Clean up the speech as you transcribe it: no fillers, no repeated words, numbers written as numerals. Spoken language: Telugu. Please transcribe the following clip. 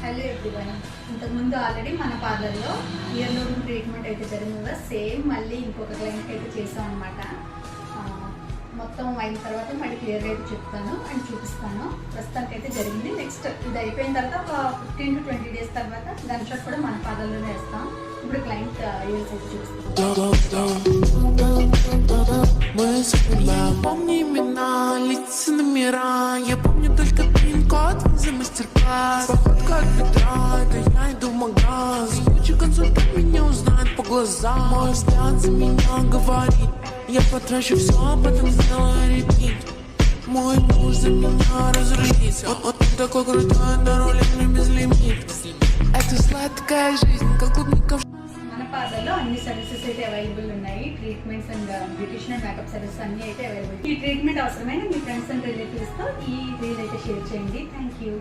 హలో ఎవ్రీవన్, ఇంతకుముందు ఆల్రెడీ మన పార్లర్లో ఇయర్ లోడింగ్ ట్రీట్మెంట్ అయితే జరిగింది. సేమ్ మళ్ళీ ఇంకొక క్లయింట్కి అయితే చేసాం అనమాట. మొత్తం అయిన తర్వాత మళ్ళీ క్లియర్గా అయితే చెప్తాను అండ్ చూపిస్తాను. ప్రస్తుతానికి అయితే జరిగింది. నెక్స్ట్ ఇది అయిపోయిన తర్వాత ఒక 15 to 20 days తర్వాత గన్ షాట్ కూడా మన పార్లర్లోనే వేస్తాం. ఇప్పుడు క్లయింట్ ఇయర్స్ అయితే చూపిస్తాం. код за мастер-класс. Походка от бедра, это я иду в магаз. Лучший консультант меня узнает по глазам. Мой взгляд за меня говорит. Я потрачу все, а потом сделаю репит. Мой муж за меня разрулится. Вот ты такой крутой, на руле мне безлимит. Это сладкая жизнь, как клубника. మన పార్లర్లో అన్ని సర్వీసెస్ అయితే అవైలబుల్ ఉన్నాయి. Treatments and beautician and makeup services అన్ని అయితే అవైలబుల్. ఈ ట్రీట్మెంట్ అవసరమైన మీ ఫ్రెండ్స్ అండ్ రిలేటివ్స్తో ఈ రీల్ అయితే షేర్ చేయండి. Thank you.